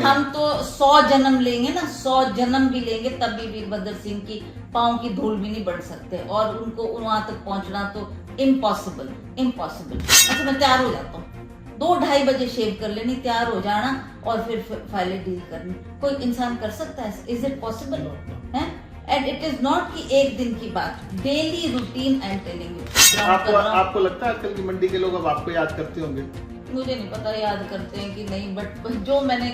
हम तो 100 जन्म लेंगे ना, 100 जन्म भी लेंगे तब भी वीरभद्र सिंह की पाँव की धूल भी नहीं बढ़ सकते, और उनको वहां तक पहुंचना तो इम्पॉसिबल। अच्छा मैं तैयार हो जाता हूँ, 2-2:30 बजे शेव कर लेनी, तैयार हो जाना और फिर फाइलें डील करनी। कोई इंसान कर सकता है? इज इट पॉसिबल है? एंड इट इज नॉट कि एक दिन की बात, daily routine I am telling you. आपको लगता है आजकल की मंडी के लोग अब आपको याद करते होंगे? मुझे नहीं पता याद करते हैं कि नहीं, बट जो मैंने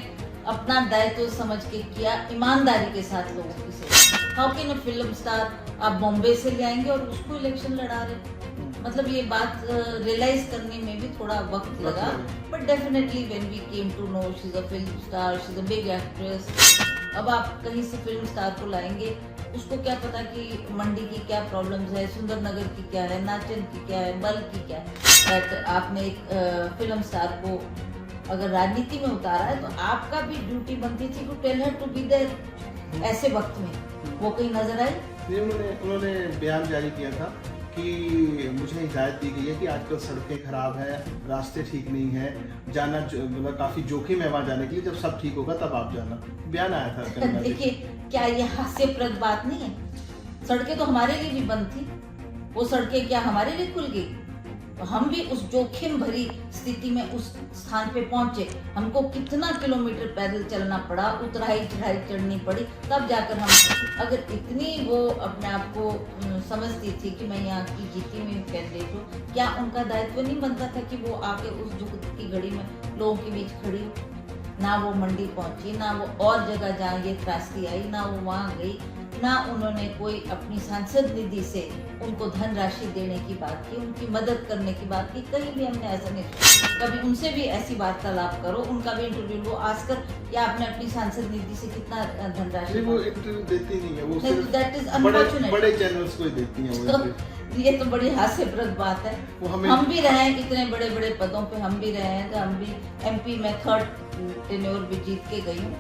अपना दायित्व समझ के किया, ईमानदारी के साथ लोगों की सेवा। How can a film star आप बॉम्बे से ले आएंगे और उसको इलेक्शन लड़ा रहे? मतलब ये बात रियलाइज करने में भी थोड़ा वक्त लगा, but definitely when we came to know she is a film star, she is a big actress. अब आप कहीं से फिल्म स्टार को लाएंगे, उसको क्या पता कि मंडी की क्या प्रॉब्लम्स है, सुंदरनगर की क्या है, नाचन की क्या है, बल की क्या है। बट आपने एक फिल्म स्टार को अगर राजनीति में उतारा है तो आपका भी ड्यूटी बनती थी to tell her to be there ऐसे वक्त में। वो कहीं नजर आई? उन्होंने बयान जारी किया था कि मुझे हिदायत दी गई है कि आजकल सड़कें खराब है, रास्ते ठीक नहीं है, जाना मतलब काफी जोखिम है वहाँ जाने के लिए, जब सब ठीक होगा तब आप जाना। बयान आया था। देखिए क्या ये हास्यप्रद बात नहीं है? सड़कें तो हमारे लिए भी बंद थी, वो सड़कें क्या हमारे लिए खुल गई? तो हम भी उस जोखिम भरी स्थिति में उस स्थान पे पहुंचे, हमको कितना किलोमीटर पैदल चलना पड़ा, उतराई चढ़ाई चढ़नी पड़ी, तब जाकर हम, अगर इतनी वो अपने आप को समझती थी कि मैं यहाँ की जीती हुई कैंडिडेट हूँ, क्या उनका दायित्व नहीं बनता था कि वो आके उस दुख की घड़ी में लोगों के बीच खड़ी हो? ना वो मंडी पहुंची, ना वो और जगह जहाँ ये त्रासदी आई, ना वो वहाँ गई, ना उन्होंने कोई अपनी सांसद निधि से उनको धनराशि देने की बात की, उनकी मदद करने की बात की। कहीं भी हमने ऐसा नहीं किया। कभी उनसे भी ऐसी वार्तालाप करो, उनका भी इंटरव्यू लो, आस्कर क्या आपने अपनी सांसद निधि से कितना धनराशि? वो इंटरव्यू देती नहीं है, वो सिर्फ दैट इज अनफॉर्चुनेट। बड़े चैनल्स को ही देती हैं वो। ये तो बड़ी हास्यप्रद बात है। हम भी रहे हैं इतने बड़े बड़े पदों पे, हम भी रहे हैं, तो हम भी एमपी में 3rd टेन्योर भी जीत के गई हूँ।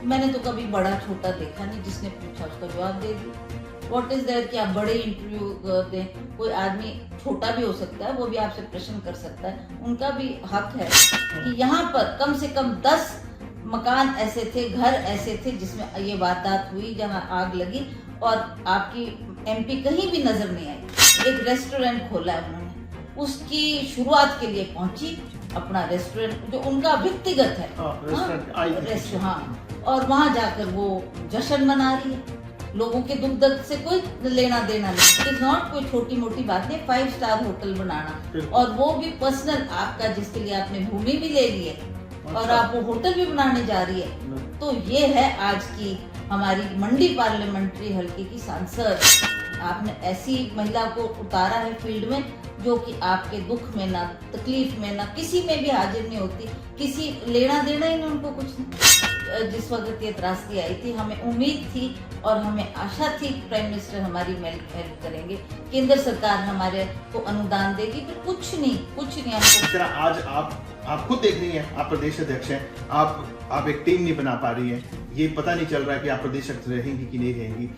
मैंने तो कभी बड़ा छोटा देखा नहीं, जिसने पूछा उसका जवाब दे दिया। व्हाट इज देयर कि आप बड़े इंटरव्यू दें, कोई आदमी छोटा भी हो सकता है, वो भी आपसे प्रश्न कर सकता है, उनका भी हक है कि यहाँ पर कम से कम 10 मकान ऐसे थे, घर ऐसे थे जिसमें ये वारदात हुई, जहाँ आग लगी और आपकी एमपी कहीं भी नजर नहीं आई। एक रेस्टोरेंट खोला है उन्होंने, उसकी शुरुआत के लिए पहुंची, अपना रेस्टोरेंट जो उनका व्यक्तिगत है, हाँ, और वहां जाकर वो जश्न मना रही है। लोगों के दुख दर्द से कोई लेना देना नहीं। इट्स नॉट कोई छोटी मोटी बात नहीं 5 स्टार होटल बनाना, और वो भी पर्सनल आपका, जिसके लिए आपने भूमि भी ले ली है और आप वो होटल भी बनाने जा रही है। तो ये है आज की हमारी मंडी पार्लियामेंट्री हल्के की सांसद। आपने ऐसी महिला को उतारा है फील्ड में जो कि आपके दुख में ना, तकलीफ में ना, किसी में भी हाजिर नहीं होती, किसी लेना देना ही नहीं उनको कुछ नहीं। जिस वक्त ये त्रासदी आई थी, हमें उम्मीद थी और हमें आशा थी कि प्राइम मिनिस्टर हमारी हेल्प करेंगे, केंद्र सरकार हमारे को अनुदान देगी, पर कुछ नहीं हमको। आज आप खुद देख रही हैं, आप प्रदेश अध्यक्ष हैं, आप एक टीम नहीं बना पा रही हैं, ये पता नहीं चल रहा है कि आप प्रदेश अध्यक्ष रहेंगी कि नहीं रहेंगी।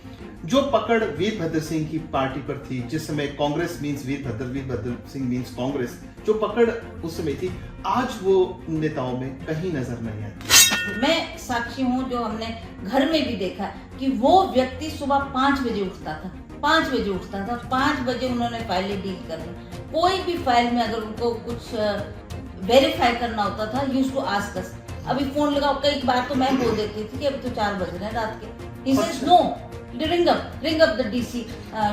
जो पकड़ वीरभद्र सिंह की पार्टी पर थी, जिस समय कांग्रेस मींस वीरभद्र सिंह मींस कांग्रेस, जो पकड़ उस समय थी, आज वो नेताओं में कहीं नजर नहीं आती। मैं साक्षी हूँ, जो हमने घर में भी देखा कि वो व्यक्ति सुबह 5 बजे उठता था, 5 बजे उन्होंने फाइलें डील करनी। कोई भी फाइल में अगर उनको कुछ वेरीफाई करना होता था, यूज्ड टू आस्क अस, अभी फोन लगाओ। कई बार तो मैं बोल देती थी कि अभी तो 4 बज रहे हैं रात के। He says no, ring up the DC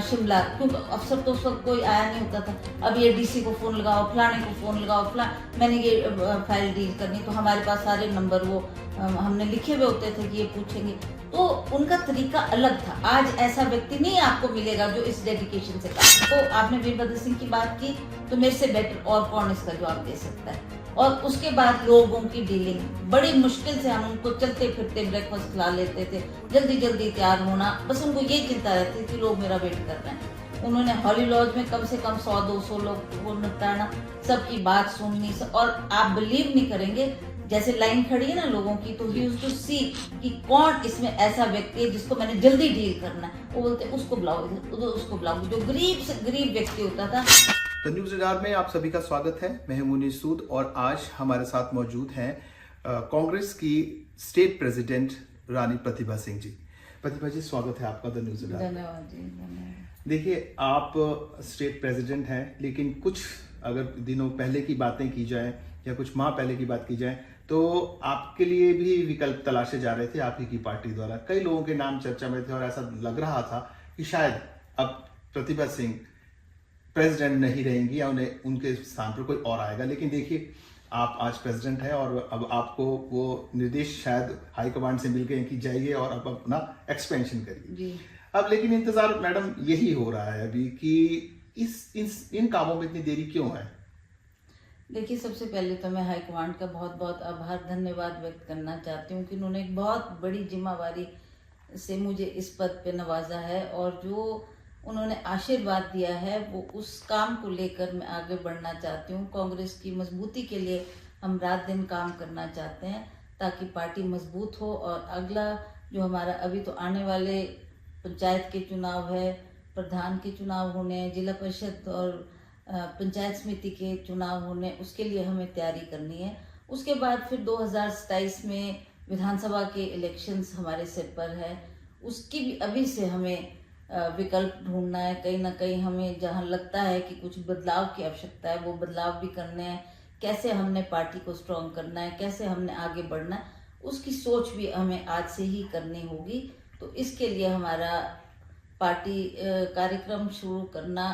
Shimla, क्योंकि अफसर तो उस वक्त कोई आया नहीं होता था। अब ये डीसी को फोन लगाओ, फलाने को फोन लगाओ, मैंने ये फाइल डील करनी, तो हमारे पास सारे नंबर वो हमने लिखे हुए होते थे कि ये पूछेंगे। तो उनका तरीका अलग था। आज ऐसा व्यक्ति नहीं आपको मिलेगा जो इस डेडिकेशन से काम। तो आपने वीरभद्र सिंह की बात की, तो मेरे से बेटर और कौन इसका जवाब दे सकता है। और उसके बाद लोगों की डीलिंग, बड़ी मुश्किल से हम उनको चलते फिरते ब्रेकफास्ट खिला लेते थे, जल्दी तैयार होना, बस उनको ये चिंता रहती थी लोग मेरा वेट कर रहे हैं। उन्होंने हॉली लॉज में कम से कम 100-200 लोग को निपटाना, सबकी बात सुननी, और आप बिलीव नहीं करेंगे, जैसे लाइन खड़ी है ना लोगों की, तो ही यूज्ड टू सी कि कौन इसमें ऐसा व्यक्ति है जिसको मैंने जल्दी डील करना है। वो बोलते उसको बुलाओ, उसको बुलाओ, जो गरीब से गरीब व्यक्ति होता था। द न्यूज़ रडार में आप सभी का स्वागत है। मैं हूं मुनीर सूद और आज हमारे साथ मौजूद हैं कांग्रेस की स्टेट प्रेसिडेंट रानी प्रतिभा सिंह जी। प्रतिभा जी, स्वागत है आपका द न्यूज़ इंडिया। धन्यवाद जी, धन्यवाद। देखिए, आप स्टेट प्रेसिडेंट हैं, लेकिन कुछ अगर दिनों पहले की बातें की जाए या कुछ माह पहले की बात की जाए तो आपके लिए भी विकल्प तलाशे जा रहे थे आप ही की पार्टी द्वारा। कई लोगों के नाम चर्चा में थे और ऐसा लग रहा था कि शायद अब प्रतिभा सिंह प्रेसिडेंट नहीं रहेंगी या उन्हें उनके स्थान पर कोई और आएगा। लेकिन देखिए, आप आज प्रेसिडेंट हैं और अब आपको वो निर्देश शायद हाईकमांड से मिल गए कि जाइए और अब अपना एक्सपेंशन करिए जी। अब लेकिन इंतजार मैडम यही हो रहा है अभी कि इन कामों में इतनी देरी क्यों है? देखिए, सबसे पहले तो मैं हाईकमांड का बहुत बहुत आभार धन्यवाद व्यक्त करना चाहती हूँ कि उन्होंने एक बहुत बड़ी जिम्मेवारी से मुझे इस पद पे नवाजा है और जो उन्होंने आशीर्वाद दिया है वो उस काम को लेकर मैं आगे बढ़ना चाहती हूँ। कांग्रेस की मजबूती के लिए हम रात दिन काम करना चाहते हैं ताकि पार्टी मजबूत हो। और अगला जो हमारा अभी तो आने वाले पंचायत के चुनाव है, प्रधान के चुनाव होने, जिला परिषद और पंचायत समिति के चुनाव होने, उसके लिए हमें तैयारी करनी है। उसके बाद फिर 2027 में विधानसभा के इलेक्शंस हमारे सिर पर है, उसकी भी अभी से हमें विकल्प ढूंढना है। कहीं ना कहीं हमें जहां लगता है कि कुछ बदलाव की आवश्यकता है वो बदलाव भी करने हैं। कैसे हमने पार्टी को स्ट्रॉन्ग करना है, कैसे हमने आगे बढ़ना है, उसकी सोच भी हमें आज से ही करनी होगी। तो इसके लिए हमारा पार्टी कार्यक्रम शुरू करना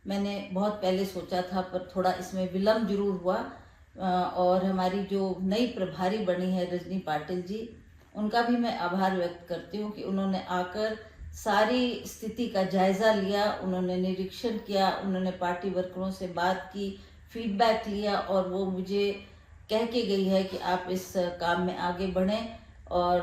मैंने बहुत पहले सोचा था, पर थोड़ा इसमें विलम्ब जरूर हुआ। और हमारी जो नई प्रभारी बनी है रजनी पाटिल जी, उनका भी मैं आभार व्यक्त करती हूँ कि उन्होंने आकर सारी स्थिति का जायज़ा लिया, उन्होंने निरीक्षण किया, उन्होंने पार्टी वर्करों से बात की, फीडबैक लिया और वो मुझे कह के गई है कि आप इस काम में आगे बढ़ें और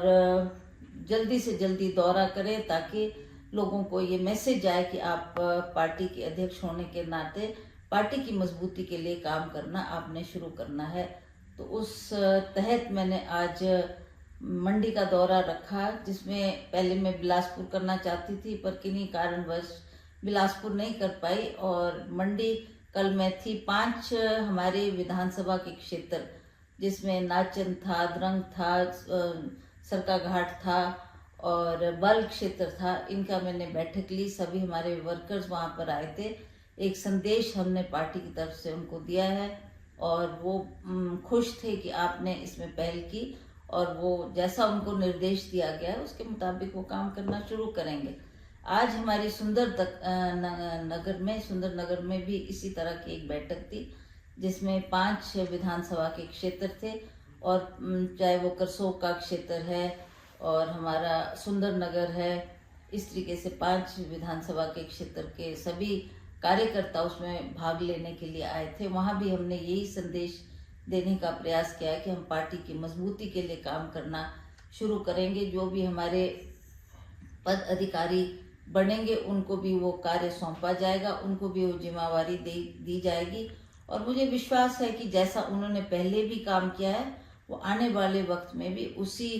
जल्दी से जल्दी दौरा करें ताकि लोगों को ये मैसेज जाए कि आप पार्टी के अध्यक्ष होने के नाते पार्टी की मजबूती के लिए काम करना आपने शुरू करना है। तो उस तहत मैंने आज मंडी का दौरा रखा, जिसमें पहले मैं बिलासपुर करना चाहती थी पर किन्हीं कारणवश बिलासपुर नहीं कर पाई। और मंडी कल मैं थी 5 हमारे विधानसभा के क्षेत्र, जिसमें नाचन था, द्रंग था, सरका घाट था और बल क्षेत्र था। इनका मैंने बैठक ली, सभी हमारे वर्कर्स वहाँ पर आए थे। एक संदेश हमने पार्टी की तरफ से उनको दिया है और वो खुश थे कि आपने इसमें पहल की और वो जैसा उनको निर्देश दिया गया है उसके मुताबिक वो काम करना शुरू करेंगे। आज हमारी सुंदर नगर में भी इसी तरह की एक बैठक थी जिसमें 5 विधानसभा के क्षेत्र थे और चाहे वो करसोग का क्षेत्र है और हमारा सुंदर नगर है, इस तरीके से 5 विधानसभा के क्षेत्र के सभी कार्यकर्ता उसमें भाग लेने के लिए आए थे। वहाँ भी हमने यही संदेश देने का प्रयास किया है कि हम पार्टी की मजबूती के लिए काम करना शुरू करेंगे। जो भी हमारे पद अधिकारी बनेंगे उनको भी वो कार्य सौंपा जाएगा, उनको भी वो जिम्मेवारी दी जाएगी। और मुझे विश्वास है कि जैसा उन्होंने पहले भी काम किया है वो आने वाले वक्त में भी उसी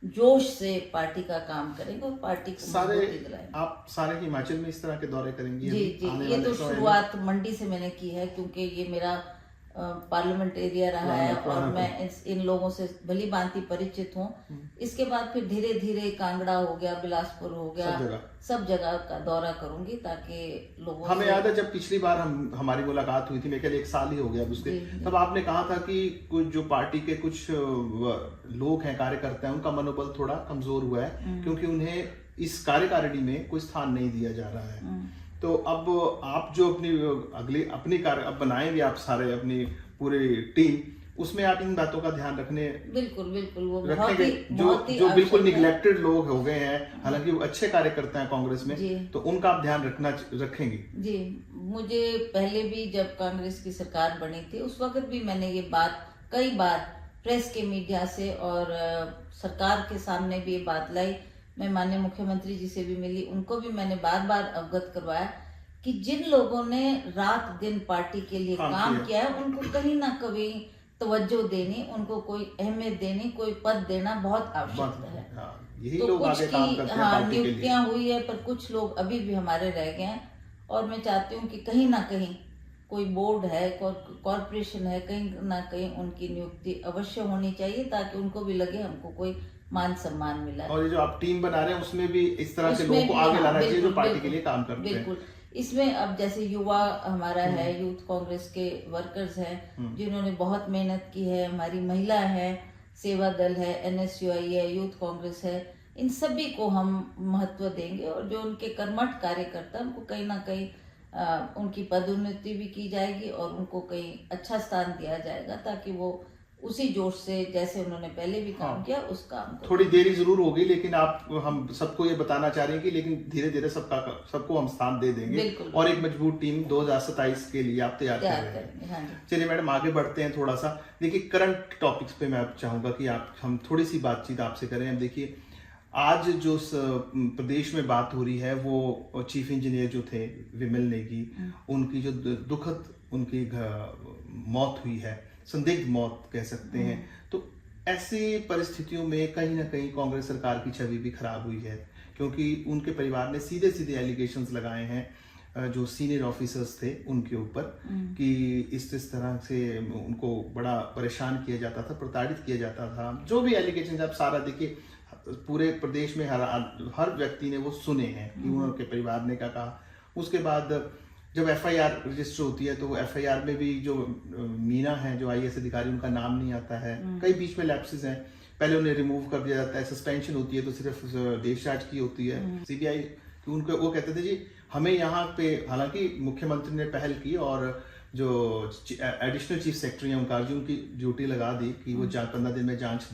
जोश से पार्टी का काम करेंगे और पार्टी को मजबूती दिलाएंगे। आप सारे हिमाचल में इस तरह के दौरे करेंगी? जी जी, ये तो शुरुआत मंडी से मैंने की है क्योंकि ये मेरा पार्लियामेंट एरिया रहा है और मैं इन लोगों से भली भांति परिचित हूँ। इसके बाद फिर धीरे धीरे कांगड़ा हो गया, बिलासपुर हो गया, सब जगह का दौरा करूंगी ताकि लोगों हमें याद है जब पिछली बार हमारी मुलाकात हुई थी, मेरे ख्याल 1 साल ही हो गया उसके, तब आपने कहा था कि कुछ जो पार्टी के कुछ लोग हैं, कार्यकर्ता हैं, उनका मनोबल थोड़ा कमजोर हुआ है क्योंकि उन्हें इस कार्यकारिणी में कोई स्थान नहीं दिया जा रहा है। तो अब आप जो अपनी कार्य अब बनाएंगे, आप सारे अपनी पूरी टीम, उसमें आप इन बातों का ध्यान रखने बिल्कुल वो रखेंगे। जो बिल्कुल निग्लेक्टेड लोग हो गए हैं, हालांकि वो अच्छे कार्यकर्ता हैं कांग्रेस में, तो उनका आप ध्यान रखेंगे? जी, मुझे पहले भी जब कांग्रेस की सरकार बनी थी उस वक्त भी मैंने ये बात कई बार प्रेस के मीडिया से और सरकार के सामने भी ये बात लाई। मैं माननीय मुख्यमंत्री जी से भी मिली, उनको भी मैंने बार बार अवगत करवाया कि जिन लोगों ने रात दिन पार्टी के लिए काम किया है उनको कहीं ना कहीं तवज्जो देनी, उनको कोई अहमियत देनी, कोई पद देना बहुत आवश्यक है। यही तो लोग कुछ आगे काम करते हैं पार्टी के लिए। नियुक्तियां हुई है पर कुछ लोग अभी भी हमारे रह गए हैं और मैं चाहती हूँ कि कहीं ना कहीं कोई बोर्ड है, कॉरपोरेशन है, कहीं ना कहीं उनकी नियुक्ति अवश्य होनी चाहिए, ताकि उनको भी लगे हमको कोई मान सम्मान मिला है। और ये जो आप टीम बना रहे हैं उसमें भी इस तरह के उसमें लोगों को भी, आगे हाँ, लाना चाहिए जो बिल्कुल, पार्टी के बिल्कुल, लिए काम करते हैं। बिल्कुल। इसमें अब जैसे युवा हमारा है, यूथ कांग्रेस के वर्कर्स हैं जिन्होंने बहुत मेहनत की है, हमारी महिला है, सेवा दल है, NSUI है, यूथ कांग्रेस है, इन सभी को हम महत्व देंगे। और जो उनके कर्मठ कार्यकर्ता, उनको कहीं ना कहीं उनकी पदोन्नति भी की जाएगी और उनको कहीं अच्छा स्थान दिया जाएगा, ताकि वो उसी जोश से जैसे उन्होंने पहले भी काम किया उस काम को। थोड़ी देरी जरूर होगी, लेकिन आप हम सबको ये बताना चाह रहे हैं कि लेकिन धीरे धीरे सबको हम स्थान दे देंगे और एक मजबूत टीम 2027 के लिए आप तैयार कर रहे हैं। हाँ। चलिए मैडम आगे बढ़ते हैं थोड़ा सा। देखिए करंट टॉपिक्स पे मैं चाहूंगा कि हम थोड़ी सी बातचीत आपसे करें। हम देखिए आज जो प्रदेश में बात हो रही है वो चीफ इंजीनियर जो थे विमल नेगी, उनकी जो दुखद उनकी मौत हुई है, संदिग्ध मौत कह सकते हैं। तो ऐसी परिस्थितियों में कहीं ना कहीं कांग्रेस सरकार की छवि भी खराब हुई है, क्योंकि उनके परिवार ने सीधे सीधे एलिगेशंस लगाए हैं जो सीनियर ऑफिसर्स थे उनके ऊपर कि इस तरह से उनको बड़ा परेशान किया जाता था, प्रताड़ित किया जाता था। जो भी एलिगेशन आप सारा देखिए पूरे प्रदेश में हर व्यक्ति ने वो सुने हैं कि उनके परिवार ने क्या कहा। उसके बाद जब FIR रजिस्टर होती है तो वो FIR में भी जो मीना है जो IAS अधिकारी, उनका नाम नहीं आता है, कई बीच में लैप्सेस हैं। पहले उन्हें रिमूव कर दिया जाता है, सस्पेंशन होती है तो सिर्फ देश राज की होती है। CBI उनको वो कहते थे जी हमें यहाँ पे, हालांकि मुख्यमंत्री ने पहल की और जो एडिशनल चीफ सेक्रेटरी हैं ओंकार जी, उनकी ड्यूटी लगा दी कि वो 15 दिन में जांच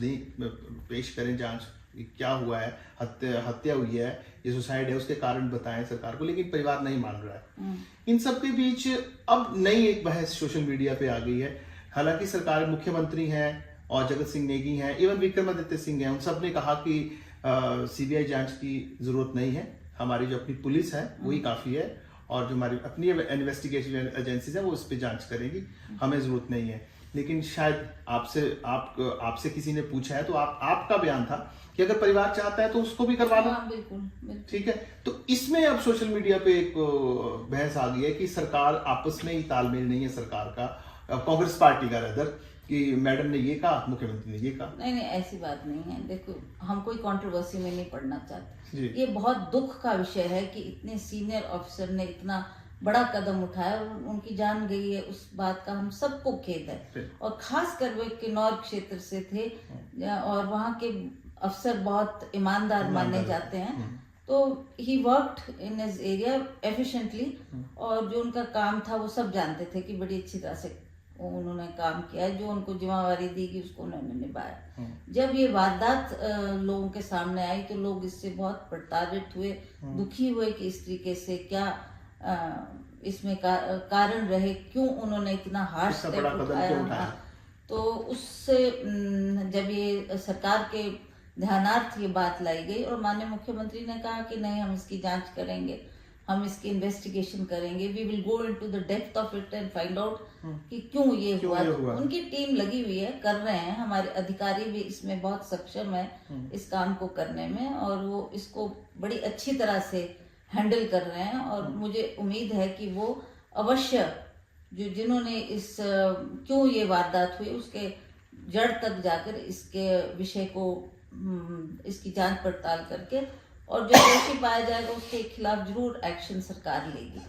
पेश करें, जांच क्या हुआ है, हत्या हुई है, ये सुसाइड है, उसके कारण बताएं सरकार को, लेकिन परिवार नहीं मान रहा है। इन सब के बीच अब नई एक बहस सोशल मीडिया पे आ गई है। हालांकि सरकार मुख्यमंत्री हैं और जगत सिंह नेगी हैं, इवन विक्रमादित्य सिंह हैं, उन सब ने कहा कि CBI जांच की जरूरत नहीं है, हमारी जो अपनी पुलिस है वही काफी है और जो हमारी अपनी इन्वेस्टिगेशन एजेंसीज है वो इस पे जांच करेगी, हमें जरूरत नहीं है। लेकिन शायद आपसे किसी ने पूछा है तो आपका बयान था कि अगर परिवार चाहता है तो उसको भी करवा लो। बिल्कुल। ठीक है, तो इसमें अब सोशल मीडिया पे एक बहस आ गई है कि सरकार आपस में ही तालमेल नहीं है, सरकार का, कांग्रेस पार्टी का रदर, कि मैडम ने ये कहा, मुख्यमंत्री ने ये कहा। नहीं, ऐसी बात नहीं है। देखो, हम कोई कंट्रोवर्सी में नहीं पढ़ना चाहते। जी। ये बहुत दुख का विषय है कि इतने सीनियर ऑफिसर ने इतना बड़ा कदम उठाया और उनकी जान गई है, उस बात का हम सबको खेद है। और खास कर वो किन्नौर क्षेत्र से थे और वहाँ के अफसर बहुत ईमानदार माने जाते हैं, तो he worked in his area efficiently और जो उनका काम था वो सब जानते थे कि बड़ी अच्छी तरह से उन्होंने काम किया, जो उनको जिम्मेवारी दी गई उसको उन्होंने निभाया। जब ये वारदात लोगों के सामने आई तो लोग इससे बहुत प्रताड़ित हुए, दुखी हुए कि इस तरीके से क्या इसमें कारण रहे, क्यों उन्होंने इतना हार्श स्टेप उठाया। तो उससे जब ये सरकार के ध्यानार्थ ये बात लाई गई और माननीय मुख्यमंत्री ने कहा कि नहीं, हम इसकी जांच करेंगे, हम इसकी इन्वेस्टिगेशन करेंगे, we will go into the depth of it and find out कि क्यों ये हुआ। उनकी टीम लगी हुई है, कर रहे हैं, हमारे अधिकारी भी इसमें बहुत सक्षम है इस काम को करने में और वो इसको बड़ी अच्छी तरह से हैंडल कर रहे हैं। और मुझे उम्मीद है कि वो अवश्य जिन्होंने इस क्यों ये वारदात हुई उसके जड़ तक जाकर इसके विषय को इसकी जांच पड़ताल करके और जो दोषी पाया जाएगा उसके खिलाफ जरूर एक्शन सरकार लेगी।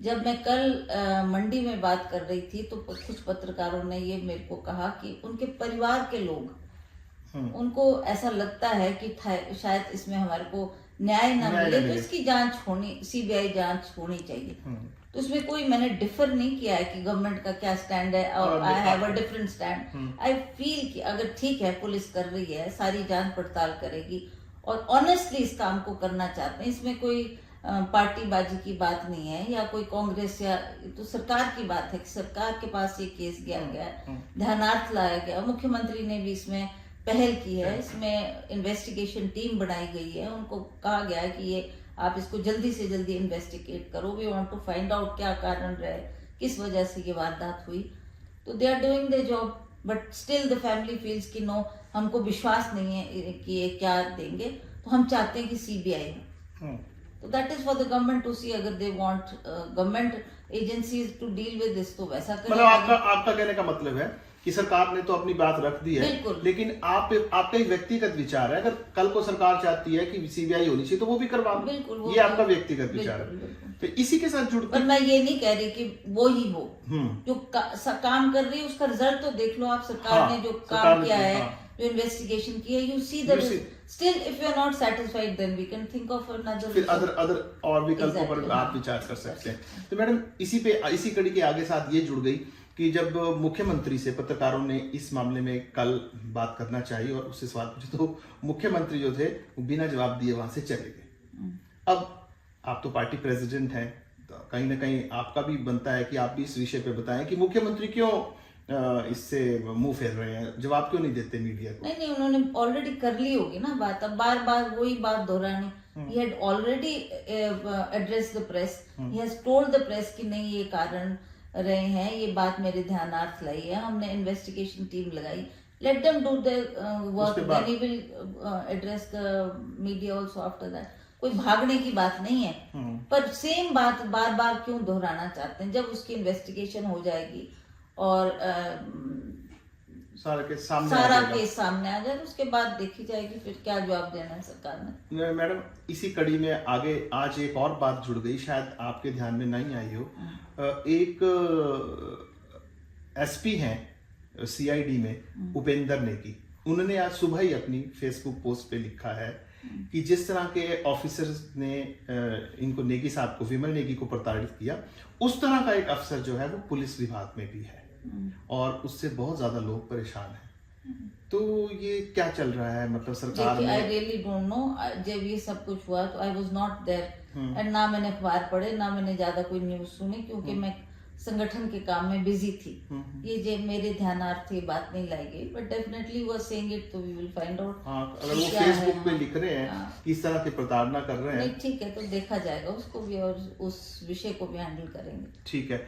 जब मैं कल मंडी में बात कर रही थी तो कुछ पत्रकारों ने ये मेरे को कहा कि उनके परिवार के लोग उनको ऐसा लगता है कि शायद इसमें हमारे को न्याय ना मिले, तो इसकी जांच होनी, CBI जांच होनी चाहिए। तो उसमें कोई मैंने डिफर नहीं किया है कि गवर्नमेंट का क्या स्टैंड है और I have a different stand. I feel कि अगर ठीक है, पुलिस कर रही है, सारी जांच पड़ताल करेगी और ऑनेस्टली इस काम को करना चाहते हैं, इसमें कोई पार्टीबाजी की बात नहीं है या कोई कांग्रेस या, तो सरकार की बात है कि सरकार के पास ये केस गया गया, ध्यानार्थ लाया गया, मुख्यमंत्री ने भी इसमें पहल की है, इसमें इन्वेस्टिगेशन टीम बनाई गई है, उनको कहा गया है कि ये आप इसको जल्दी से जल्दी इन्वेस्टिगेट करो, we want to find out क्या कारण रहे, किस वजह से ये वारदात हुई। तो they are doing the job, but still the family feels कि नो, हमको विश्वास नहीं है कि ये क्या देंगे, तो हम चाहते हैं कि CBI है। तो that is for the government to see, अगर they want government agencies to deal with this तो वैसा करें। मतलब आपका कहने का मतलब है कि सरकार ने तो अपनी बात रख दी है, लेकिन आपका एक व्यक्तिगत विचार है, अगर कल को सरकार चाहती है कि सीबीआई होनी चाहिए तो वो भी करवा लो, बिल्कुल, ये आपका व्यक्तिगत विचार है। तो इसी के साथ जुड़ पर मैं ये नहीं कह रही कि वो ही हो जो काम कर रही है उसका रिजल्ट तो देख लो आप। सरकार ने जो काम किया है, जो इन्वेस्टिगेशन की है, you see the still if you are not satisfied then we can think of other और विकल्पों पर आप विचार कर सकते हैं। तो मैडम इसी कड़ी के आगे साथ ये जुड़ गई कि जब मुख्यमंत्री से पत्रकारों ने इस मामले में कल बात करना चाहिए और उससे सवाल पूछे तो मुख्यमंत्री जो थे वो बिना जवाब दिए वहां से चले गए। अब आप तो पार्टी प्रेसिडेंट हैं, तो कहीं ना कहीं आपका भी बनता है कि आप भी इस विषय पे बताएं कि मुख्यमंत्री क्यों इससे मुंह फेर रहे हैं, जवाब क्यों नहीं देते मीडिया को? नहीं, उन्होंने ऑलरेडी कर ली होगी ना बात, अब बार बार वही बात दोहरानी। He had already addressed the press. He has told the press कि नहीं ये कारण रहे हैं, ये बात मेरे ध्यानार्थ लाई है, हमने इन्वेस्टिगेशन टीम लगाई, let them do their work, then he will address the media also after that. कोई भागने की बात नहीं है, पर सेम बात बार बार क्यों दोहराना चाहते हैं? जब उसकी इन्वेस्टिगेशन हो जाएगी और सारा केस सामने आ जाए, उसके बाद देखी जाएगी फिर क्या जवाब देना है सरकार ने। मैडम इसी कड़ी में आगे आज एक और बात जुड़ गई, शायद आपके ध्यान में नहीं आई हो। एक एसपी हैं सीआईडी में उपेंद्र नेगी, उन्होंने आज सुबह ही अपनी फेसबुक पोस्ट पे लिखा है कि जिस तरह के ऑफिसर्स ने इनको नेगी साहब को, विमल नेगी को प्रताड़ित किया, उस तरह का एक अफसर जो है वो पुलिस विभाग में भी है और उससे बहुत ज्यादा लोग परेशान हैं। तो ये क्या चल रहा है, मतलब सरकार में? I really don't know. जब ये सब कुछ हुआ तो I was not there and ना मैंने अखबार पढ़े, ना मैंने ज्यादा कोई न्यूज सुनी, क्योंकि मैं संगठन के काम में बिजी थी। ये जो मेरे ध्यानार्थ ये बात नहीं लाई गई, बट डेफिनेटली वो सेइंग इट, तो वी विल फाइंड आउट। अगर वो फेसबुक पे लिख रहे हैं कि इस तरह की प्रताड़ना कर रहे हैं, ठीक है, तो देखा जाएगा उसको भी और उस विषय को भी हैंडल करेंगे। ठीक है।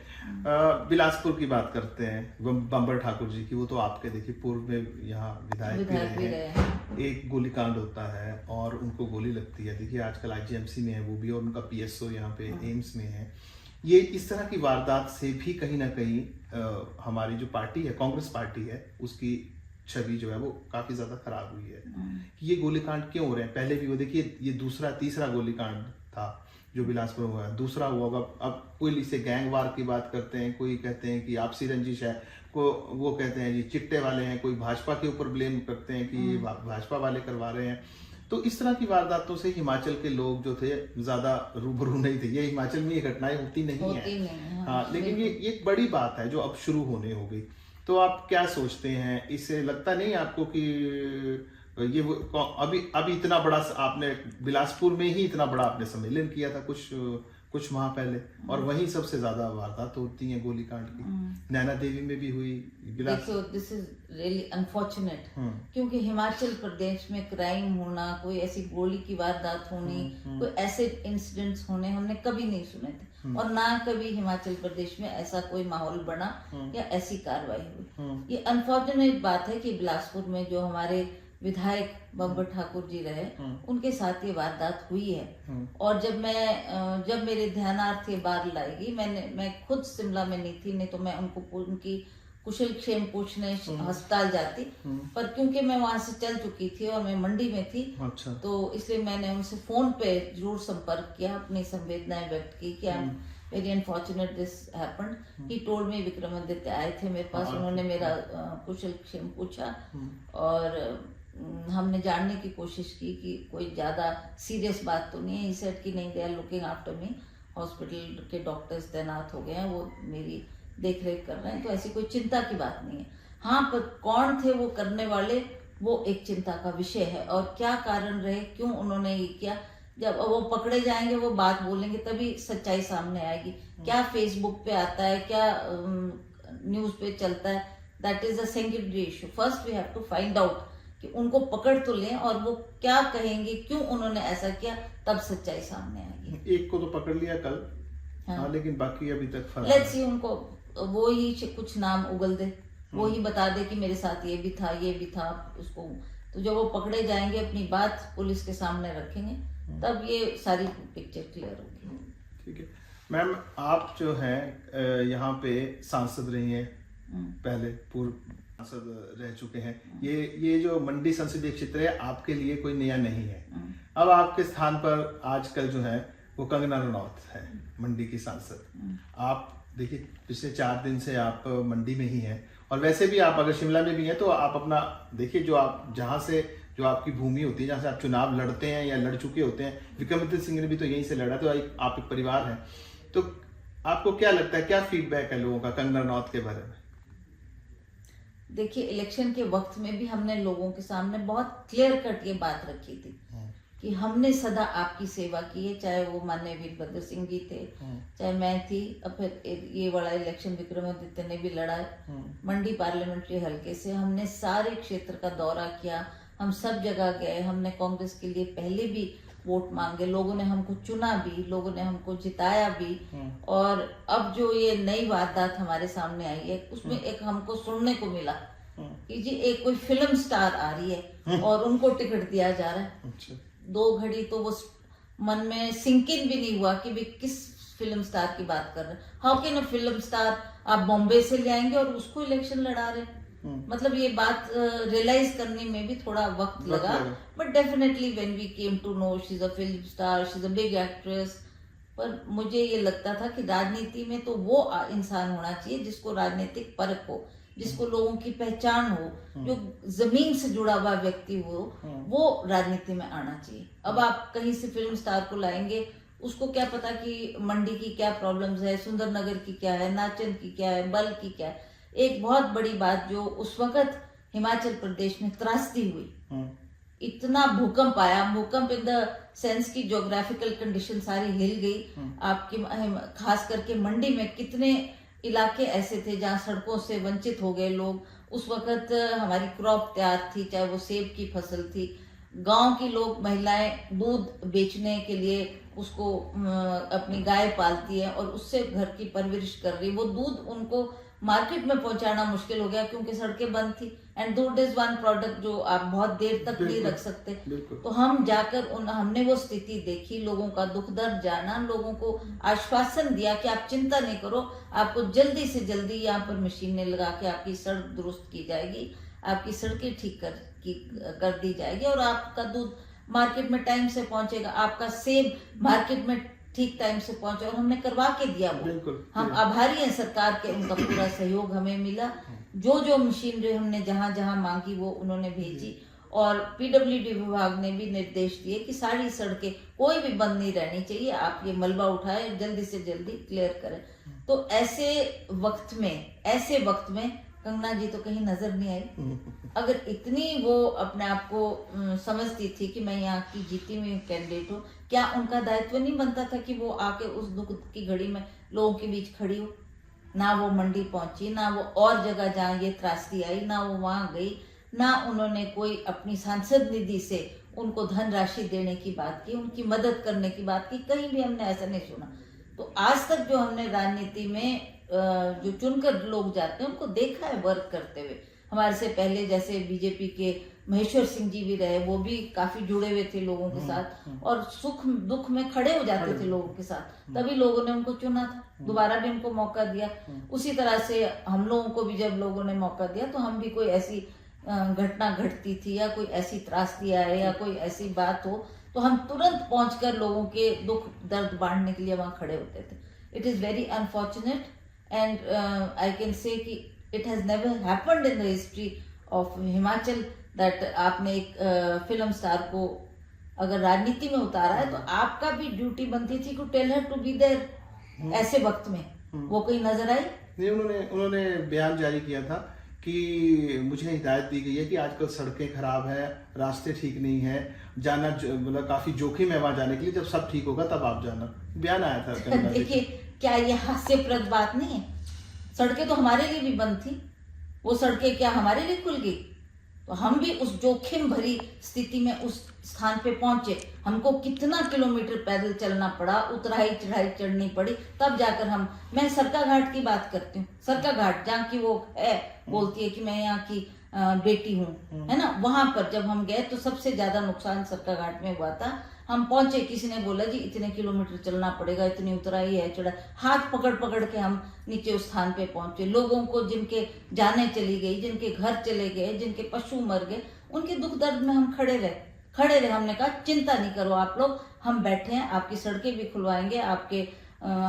बिलासपुर की बात करते हैं, बंबर ठाकुर जी की। वो तो आपके देखिए पूर्व में यहाँ विधायक भी रहे हैं। एक गोलीकांड होता है और उनको गोली लगती है, देखिए आजकल आईजीएमसी में है वो भी, और उनका पीएसओ यहाँ पे एम्स में है। ये इस तरह की वारदात से भी कहीं ना कहीं हमारी जो पार्टी है, कांग्रेस पार्टी है, उसकी छवि जो है वो काफी ज्यादा खराब हुई है। ये गोलीकांड क्यों हो रहे हैं? पहले भी वो देखिए, ये तीसरा गोलीकांड था जो बिलासपुर में हुआ है, दूसरा हुआ होगा। अब कोई इसे गैंगवार की बात करते हैं, कोई कहते हैं कि आपसी रंजिश है, वो कहते हैं जी चिट्टे वाले हैं, कोई भाजपा के ऊपर ब्लेम करते हैं कि ये भाजपा वाले करवा रहे हैं। तो इस तरह की वारदातों से हिमाचल के लोग जो थे ज्यादा रूबरू नहीं थे। ये हिमाचल में ये घटनाएं होती नहीं है। हाँ, लेकिन ये एक बड़ी बात है जो अब शुरू होने हो गई। तो आप क्या सोचते हैं, इससे लगता नहीं आपको कि ये अभी इतना बड़ा आपने बिलासपुर में ही इतना बड़ा आपने सम्मेलन किया था कुछ माह पहले, और वहीं सबसे ज्यादा वारदात होती है गोलीकांड की। नैना देवी में भी हुई। दिस इज रियली अनफॉर्चुनेट, क्योंकि हिमाचल प्रदेश में क्राइम होना, कोई ऐसी गोली की वारदात होनी, कोई ऐसे इंसिडेंट्स होने हमने कभी नहीं सुने थे, और ना कभी हिमाचल प्रदेश में ऐसा कोई माहौल बना या ऐसी कार्रवाई हुई। ये अनफॉर्चुनेट बात है कि बिलासपुर में जो हमारे विधायक बंबर ठाकुर जी रहे, उनके साथ ये वारदात हुई है। और जब मेरे ध्यानार्थ ये बात लाएगी, मैं खुद शिमला में नहीं थी, नहीं तो मैं उनकी कुशल क्षेम पूछने अस्पताल जाती, पर क्योंकि मैं वहां से चल चुकी थी और मैं मंडी में थी, अच्छा, तो इसलिए मैंने उनसे फोन पे जरूर संपर्क किया, अपनी संवेदनाएं व्यक्त की कि very unfortunate this happened. He told me, Vikramaditya आए थे मेरे पास, उन्होंने मेरा कुशल क्षेम पूछा और हमने जानने की कोशिश की कि कोई ज्यादा सीरियस बात तो नहीं है। ही सेड कि नहीं, they are looking after me, hospital के डॉक्टर्स तैनात हो गए हैं, वो मेरी देख रेख कर रहे हैं, तो ऐसी कोई चिंता की बात नहीं है। हाँ, पर कौन थे वो करने वाले, वो एक चिंता का विषय है, और क्या कारण रहे, क्यों उन्होंने ये किया, जब वो पकड़े जाएंगे, वो बात बोलेंगे, तभी सच्चाई सामने आएगी। क्या फेसबुक पे आता है, क्या न्यूज पे चलता है, that is a secondary issue. First we have to find out कि उनको पकड़ तो लें, और वो क्या कहेंगे, क्यों उन्होंने ऐसा किया, तब सच्चाई सामने आएगी। एक को तो पकड़ लिया कल, हाँ, लेकिन बाकी अभी तक फरार। लेट्स सी, उनको वो ही कुछ नाम उगल दे, वो ही बता दे कि मेरे साथ ये भी था, ये भी था, उसको तो तो जब वो पकड़े जाएंगे, अपनी बात पुलिस के सामने रखेंगे, तब ये सारी पिक्चर क्लियर होगी। ठीक है मैम, आप जो हैं यहाँ पे सांसद रही हैं, पहले पूर्व सांसद रह चुके हैं। ये जो मंडी संसदीय क्षेत्र है आपके लिए कोई नया नहीं है। अब आपके स्थान पर आजकल जो है वो कंगना रनौत है, मंडी की सांसद। आप देखिए पिछले 4 दिन से आप मंडी में ही हैं, और वैसे भी आप अगर शिमला में भी हैं तो आप अपना देखिए, जो आप जहाँ से जो आपकी भूमि होती है, जहाँ से आप चुनाव लड़ते हैं या लड़ चुके होते हैं, विक्रमादित्य सिंह ने भी तो यहीं से लड़ा, तो आप एक परिवार हैं। तो आपको क्या लगता है, क्या फीडबैक है लोगों का कंगना रनौत के बारे में? देखिए, इलेक्शन के वक्त में भी हमने लोगों के सामने बहुत क्लियर कट ये बात रखी थी कि हमने सदा आपकी सेवा की है, चाहे वो माननीय वीरभद्र सिंह जी थे, चाहे मैं थी, और फिर ये बड़ा इलेक्शन विक्रमादित्य ने भी लड़ा मंडी पार्लियामेंट्री हल्के से। हमने सारे क्षेत्र का दौरा किया, हम सब जगह गए, हमने कांग्रेस के लिए पहले भी वोट मांगे, लोगों ने हमको चुना भी, लोगों ने हमको जिताया भी। और अब जो ये नई वारदात हमारे सामने आई है, उसमें एक हमको सुनने को मिला कि जी एक कोई फिल्म स्टार आ रही है और उनको टिकट दिया जा रहा है। अच्छा। 2 घड़ी तो वो मन में सिंकिन भी नहीं हुआ कि भी किस फिल्म स्टार की बात कर रहे हैं। How can a film star आप बॉम्बे से ले आएंगे और उसको इलेक्शन लड़ा रहे हैं? मतलब ये बात रियलाइज करने में भी थोड़ा वक्त लगा, but definitely when we came to know she is a film star, she is a big actress. पर मुझे ये लगता था कि राजनीति में तो वो इंसान होना चाहिए जिसको राजनीतिक परख हो, जिसको लोगों की पहचान हो, जो जमीन से जुड़ा हुआ व्यक्ति हो, वो राजनीति में आना चाहिए। अब आप कहीं से फिल्म स्टार को लाएंगे, उसको क्या पता कि मंडी की क्या प्रॉब्लम्स है, सुंदरनगर की क्या है, नाचन की क्या है, बल की क्या है। एक बहुत बड़ी बात जो उस वक्त हिमाचल प्रदेश में त्रासदी हुई, इतना भूकंप आया, भूकंप इन द सेंस की ज्योग्राफिकल कंडीशन सारी हिल गई। आपकी खास करके मंडी में कितने इलाके ऐसे थे जहाँ सड़कों से वंचित हो गए लोग। उस वक्त हमारी क्रॉप तैयार थी, चाहे वो सेब की फसल थी। गांव की लोग महिलाएं दूध बेचने के लिए उसको अपनी गाय पालती है और उससे घर की परवरिश कर रही। वो दूध उनको मार्केट में पहुंचाना मुश्किल हो गया क्योंकि सड़कें बंद थी, एंड दूध इज वन प्रोडक्ट जो आप बहुत देर तक नहीं रख सकते। तो हम जाकर हमने वो स्थिति देखी, लोगों का दुख दर्द जाना, लोगों को आश्वासन दिया कि आप चिंता नहीं करो, आपको जल्दी से जल्दी यहाँ पर मशीनें लगा के आपकी सड़क दुरुस्त की जाएगी, आपकी सड़कें ठीक कर दी जाएगी और आपका दूध मार्केट में टाइम से पहुंचेगा, आपका सेब मार्केट में ठीक टाइम से पहुंचे। और हमने करवा के दिया वो। हम आभारी हैं सरकार के, उनका पूरा सहयोग हमें मिला। जो मशीनरी हमने जहां जहां मांगी वो उन्होंने भेजी, और पीडब्ल्यूडी विभाग ने भी निर्देश दिए कि सारी सड़कें कोई भी बंद नहीं रहनी चाहिए, आप ये मलबा उठाए जल्दी से जल्दी क्लियर करें। तो ऐसे वक्त में कंगना जी तो कहीं नजर नहीं आई। अगर इतनी वो अपने आप को समझती थी कि मैं यहाँ की जीती हुई कैंडिडेट हूँ, क्या उनका दायित्व नहीं बनता था कि वो आके उस दुख की घड़ी में लोगों के बीच खड़ी हो? ना वो मंडी पहुंची, ना वो और जगह जहाँ ये त्रासदी आई, ना वो वहां गई, ना उन्होंने कोई अपनी सांसद निधि से उनको धनराशि देने की बात की, उनकी मदद करने की बात की। कहीं भी हमने ऐसा नहीं सुना। तो आज तक जो हमने राजनीति में जो चुनकर लोग जाते हैं उनको देखा है वर्क करते हुए। हमारे से पहले जैसे बीजेपी के महेश्वर सिंह जी भी रहे, वो भी काफी जुड़े हुए थे लोगों के साथ और सुख दुख में खड़े हो जाते थे लोगों के साथ, तभी लोगों ने उनको चुना था, दोबारा भी उनको मौका दिया। उसी तरह से हम लोगों को भी जब लोगों ने मौका दिया तो हम भी कोई ऐसी घटना घटती थी या कोई ऐसी त्रासदी आए या कोई ऐसी बात हो तो हम तुरंत पहुंचकर लोगों के दुख दर्द बांटने के लिए वहां खड़े होते थे। It is very unfortunate and I can say कि it has never happened in the history of Himachal that आपने एक फिल्म स्टार को अगर राजनीति में उतारा है तो आपका भी ड्यूटी बनती थी to tell her to be there. ऐसे वक्त में वो कोई नजर आई नहीं। उन्होंने बयान जारी किया था कि मुझे हिदायत दी गई है कि आजकल सड़कें खराब है, रास्ते ठीक नहीं है, जाना मतलब काफी जोखिम है वहां जाने के लिए, जब सब ठीक होगा तब आप जाना। बयान आया था। देखिए क्या ये हास्यप्रद बात नहीं है? सड़कें तो हमारे लिए भी बंद थी, वो सड़कें क्या हमारे लिए खुल गई? तो हम भी उस जोखिम भरी स्थिति में उस स्थान पे पहुंचे। हमको कितना किलोमीटर पैदल चलना पड़ा, उतराई चढ़ाई चढ़नी पड़ी, तब जाकर मैं सरका घाट की बात करती हूँ। सरका घाट जहाँ की वो है बोलती है कि मैं यहाँ की बेटी हूँ, है ना। वहां पर जब हम गए तो सबसे ज्यादा नुकसान सरकाघाट में हुआ था। हम पहुंचे, किसी ने बोला जी इतने किलोमीटर चलना पड़ेगा, इतनी उतराई है चढ़ा, हाथ पकड़ पकड़ के हम नीचे उस स्थान पे पहुंचे। लोगों को जिनके जाने चली गई, जिनके घर चले गए, जिनके पशु मर गए, उनके दुख दर्द में हम खड़े रहे। हमने कहा चिंता नहीं करो आप लोग, हम बैठे हैं, आपकी सड़कें भी खुलवाएंगे, आपके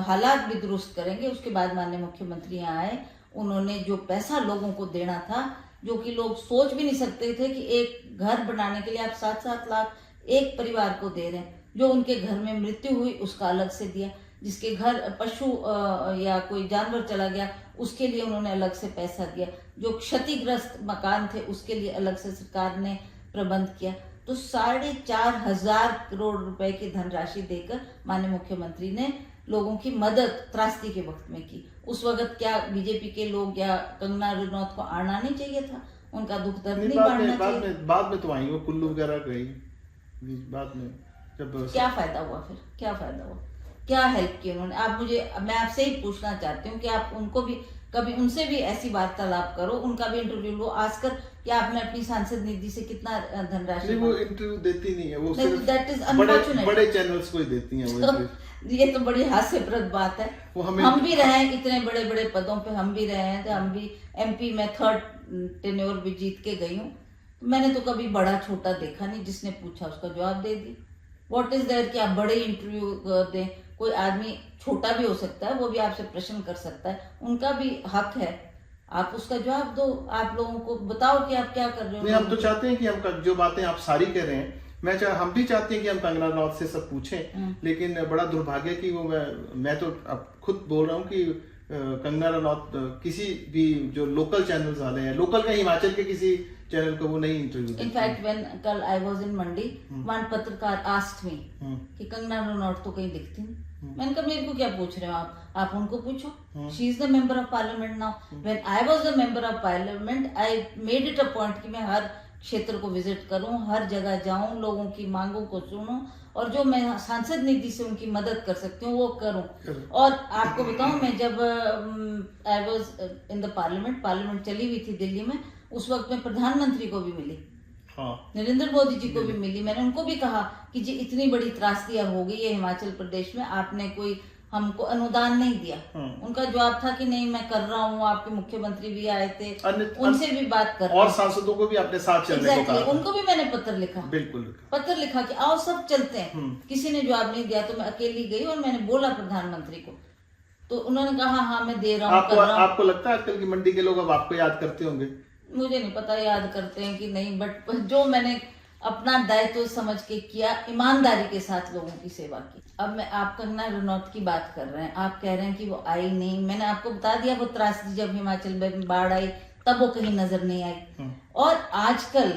हालात भी दुरुस्त करेंगे। उसके बाद माननीय मुख्यमंत्री यहाँ आए, उन्होंने जो पैसा लोगों को देना था, जो कि लोग सोच भी नहीं सकते थे कि एक घर बनाने के लिए आप 7-7 लाख एक परिवार को दे रहे हैं। जो उनके घर में मृत्यु हुई उसका अलग से दिया, जिसके घर पशु या कोई जानवर चला गया उसके लिए उन्होंने अलग से पैसा दिया, जो क्षतिग्रस्त मकान थे उसके लिए अलग से सरकार ने प्रबंध किया। तो 4,500 करोड़ रुपए की धनराशि देकर माननीय मुख्यमंत्री ने लोगों की मदद त्रासदी के वक्त में की। उस वक्त क्या बीजेपी के लोग या कंगना रनौत को आना नहीं चाहिए था? उनका दुख दर्द नहीं बांटना चाहिए? बाद में तो आई वो कुल्लू वगैरह गई बाद में, जब क्या फायदा हुआ फिर? क्या फायदा हुआ? क्या हेल्प की उन्होंने? आप मैं आपसे ही पूछना चाहती हूँ कि आप उनको भी कभी उनसे भी ऐसी वार्तालाप करो, उनका भी इंटरव्यू लो, आजकल कि आपने अपनी सांसद निधि से कितना धनराशि। वो इंटरव्यू देती नहीं है, वो सिर्फ दैट इज अनफॉर्चुनेट, बड़े चैनल्स को ही देती हैं वो। ये तो बड़ी हास्यप्रद बात है। हम भी रहे हैं इतने बड़े बड़े पदों पे, हम भी रहे हैं, तो हम भी MP में 3rd टेन्योर भी जीत के गई हूँ। मैंने तो कभी बड़ा छोटा देखा नहीं, जिसने पूछा उसका जवाब दे दी। व्हाट इज देयर कि आप बड़े इंटरव्यू दें, कोई आदमी छोटा भी हो सकता है, वो भी आपसे प्रश्न कर सकता है, उनका भी हक है, आप उसका जवाब दो। आप लोगों को बताओ कि आप क्या कर रहे हो। नहीं, हम तो चाहते हैं कि हम जो बातें आप सारी कह रहे हैं, हम भी चाहते हैं कि हम कंगना रनौत से सब पूछें, लेकिन बड़ा दुर्भाग्य कि वो मैं तो अब खुद बोल रहा हूँ कि कंगना रनौत किसी भी जो लोकल चैनल्स वाले हैं, लोकल का हिमाचल के किसी चैनल को वो नहीं इंटरव्यू। इनफैक्ट व्हेन कल I was in Mandi, one पत्रकार आस्क्ड मी कि कंगना रनौत तो कहीं दिखती नहीं। मैंने कहा मेरे को क्या पूछ रहे हो आप उनको पूछो। She is the member of parliament now. When I was the member of parliament I made it a point कि मैं हर क्षेत्र को विजिट करूं, हर जगह जाऊं, लोगों की मांगों को सुनूं, और जो मैं सांसद निधि से उनकी मदद कर सकती हूँ वो करूं। और आपको बताऊं, मैं जब I was in the parliament चली हुई थी दिल्ली में, उस वक्त मैं प्रधानमंत्री को भी मिली, नरेंद्र मोदी जी को भी मिली। मैंने उनको भी कहा कि जी इतनी बड़ी त्रासदियां हो गई है हिमाचल प्रदेश में, आपने कोई हमको अनुदान नहीं दिया। उनका जवाब था कि नहीं मैं कर रहा हूँ, आपके मुख्यमंत्री भी आए थे, उनसे भी बात कर, और सांसदों को भी अपने साथ चलने को कहा। उनको भी मैंने पत्र लिखा, बिल्कुल पत्र लिखा कि आओ सब चलते हैं। किसी ने जवाब नहीं दिया, तो मैं अकेली गई और मैंने बोला प्रधानमंत्री को, तो उन्होंने कहा हाँ मैं दे रहा हूँ। आपको लगता है आजकल की मंडी के लोग अब आपको याद करते होंगे? मुझे नहीं पता याद करते हैं कि नहीं, बट जो मैंने अपना दायित्व समझ के किया, ईमानदारी के साथ लोगों की सेवा की। अब मैं आप कंगना रनौत की बात कर रहे हैं, आप कह रहे हैं कि वो आई नहीं। मैंने आपको बता दिया वो त्रासदी जब हिमाचल में बाढ़ आई तब वो कहीं नजर नहीं आई। और आजकल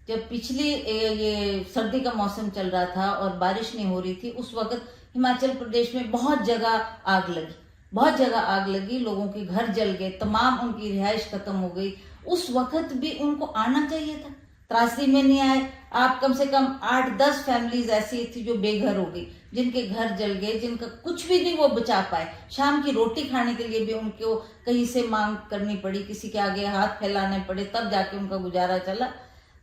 जब पिछली ये सर्दी का मौसम चल रहा था और बारिश नहीं हो रही थी, उस वक्त हिमाचल प्रदेश में बहुत जगह आग लगी, लोगों के घर जल गए, तमाम उनकी रिहाइश खत्म हो गई। उस वक्त भी उनको आना चाहिए था, त्रासदी में नहीं आए। आप कम से कम 8-10 फैमिलीज ऐसी थी जो बेघर हो गई, जिनके घर जल गए, जिनका कुछ भी नहीं वो बचा पाए। शाम की रोटी खाने के लिए भी उनको कहीं से मांग करनी पड़ी, किसी के आगे हाथ फैलाने पड़े, तब जाके उनका गुजारा चला।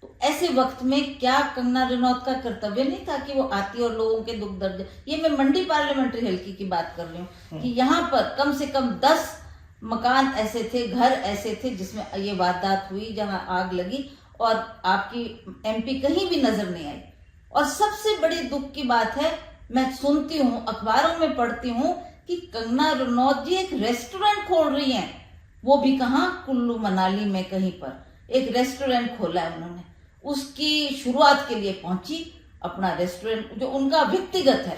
तो ऐसे वक्त में क्या कंगना रनौत का कर्तव्य नहीं था कि वो आती और लोगों के दुख दर्द। ये मैं मंडी पार्लियामेंट्री हल्के की बात कर रही हूँ कि यहाँ पर कम से कम 10 मकान ऐसे थे, घर ऐसे थे जिसमें ये वारदात हुई, जहां आग लगी और आपकी MP कहीं भी नजर नहीं आई। और सबसे बड़ी दुख की बात है, मैं सुनती हूँ, अखबारों में पढ़ती हूँ कि कंगना रनौत जी एक रेस्टोरेंट खोल रही हैं। वो भी कहाँ? कुल्लू मनाली में कहीं पर एक रेस्टोरेंट खोला है उन्होंने। उसकी शुरुआत के लिए पहुंची, अपना रेस्टोरेंट जो उनका व्यक्तिगत है,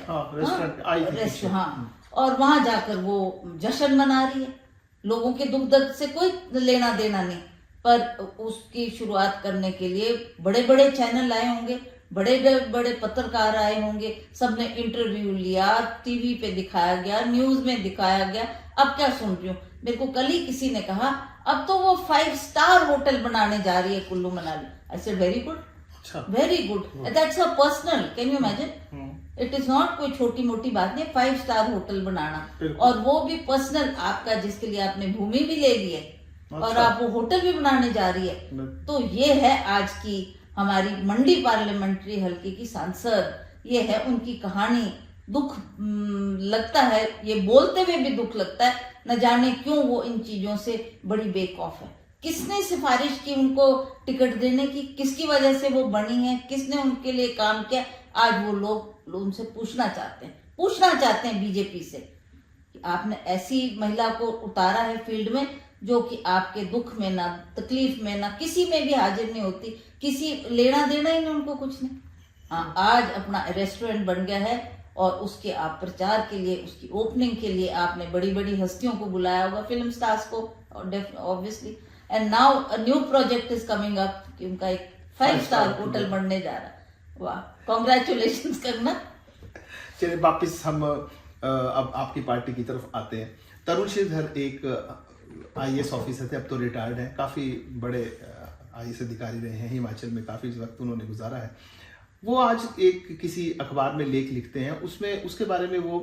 और वहां जाकर वो जश्न मना रही है। लोगों के दुख दर्द से कोई लेना देना नहीं, पर उसकी शुरुआत करने के लिए बड़े बड़े चैनल आए होंगे, बड़े बड़े पत्रकार आए होंगे, सबने इंटरव्यू लिया, TV पे दिखाया गया, न्यूज में दिखाया गया। अब क्या सुन रही हूँ, मेरे को कल ही किसी ने कहा अब तो वो 5 स्टार होटल बनाने जा रही है Kullu Manali. I said very good, very good, that's a personal, can you imagine? It is not कोई छोटी मोटी बात नहीं 5 स्टार होटल बनाना, और वो भी पर्सनल आपका, जिसके लिए आपने भूमि भी ले ली है, और आप वो होटल भी बनाने जा रही है। तो ये है आज की हमारी मंडी पार्लियामेंट्री हलके की सांसद, ये है उनकी कहानी। दुख लगता है, ये बोलते हुए भी दुख लगता है, न जाने क्यों वो इन चीजों से बड़ी बेखौफ है। किसने सिफारिश की उनको टिकट देने की, किसकी वजह से वो बनी है, किसने उनके लिए काम किया, आज वो लोग उनसे पूछना चाहते हैं बीजेपी से कि आपने ऐसी महिला को उतारा है फील्ड में जो कि आपके दुख में ना, तकलीफ में ना, किसी में भी हाजिर नहीं होती, किसी लेना देना ही नहीं उनको, कुछ नहीं। हाँ, आज अपना रेस्टोरेंट बन गया है और उसके आप प्रचार के लिए, उसकी ओपनिंग के लिए आपने बड़ी बड़ी हस्तियों को बुलाया होगा, फिल्म स्टार्स को obviously. And now a new project is coming up कि उनका एक 5 स्टार होटल बनने जा रहा है। वाह, कॉन्ग्रेचुलेशंस करना। चलिए वापिस हम अब आपकी पार्टी की तरफ आते हैं। तरुण श्रीधर एक IAS ऑफिसर थे, अब तो रिटायर्ड हैं, काफ़ी बड़े IAS अधिकारी रहे हैं हिमाचल में, काफ़ी वक्त उन्होंने गुजारा है। वो आज एक किसी अखबार में लेख लिखते हैं, उसमें उसके बारे में वो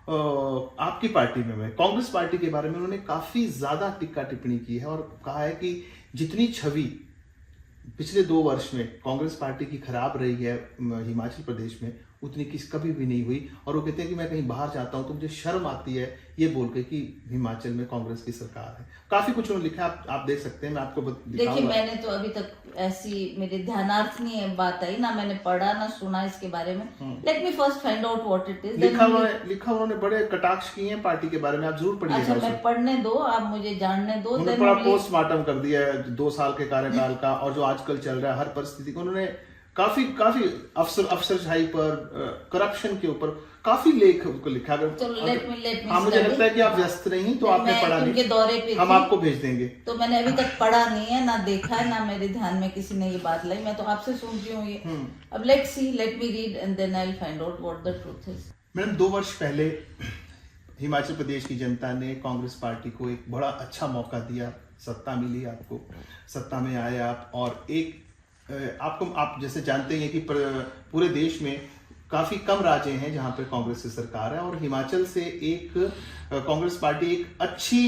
आपकी पार्टी में कांग्रेस पार्टी के बारे में उन्होंने काफ़ी ज़्यादा टिक्का टिप्पणी की है और कहा है कि जितनी छवि पिछले 2 वर्ष में कांग्रेस पार्टी की खराब रही है हिमाचल प्रदेश में, उतनी किस कभी भी नहीं हुई। और वो कहते हैं कि मैं कहीं बाहर जाता हूं तो मुझे शर्म आती है ये बोल के कि हिमाचल में कांग्रेस की सरकार है। काफी कुछ उन्होंने लिखा है, आप देख सकते हैं, मैं आपको देखिए, मैंने तो अभी तक ऐसी मेरे ध्यानार्थ नहीं है बात आई, ना मैंने पढ़ा ना सुना इसके बारे में। Let me first find out what it is. लिखा उन्होंने बड़े कटाक्ष किए हैं पार्टी के बारे में, आप जरूर पढ़िएगा। अच्छा, मैं पढ़ने दो, आप मुझे जानने दो। उन्होंने बड़ा पोस्टमार्टम कर दिया है 2 साल के कार्यकाल का, और जो आजकल चल रहा है हर परिस्थिति को उन्होंने काफी अफसरशाही पर, करप्शन के ऊपर काफी लेख उनको लिखा। हाँ, मुझे लगता है कि आप व्यस्त नहीं, तो आपने पढ़ा नहीं, दौरे पे हम आपको भेज देंगे। तो मैंने अभी तक पढ़ा नहीं है, ना देखा है, ना मेरे ध्यान में किसी ने ये बात लाई, मैं तो आपसे सुन रही हूँ ये। अब let me read and then I will find out what the truth is. Madam, 2 वर्ष पहले हिमाचल प्रदेश की जनता ने कांग्रेस पार्टी को एक बड़ा अच्छा मौका दिया, सत्ता मिली आपको, सत्ता में आए आप, और एक आप जैसे जानते हैं कि पूरे देश में काफी कम राज्य हैं जहां पर कांग्रेस की सरकार है, और हिमाचल से एक कांग्रेस पार्टी एक अच्छी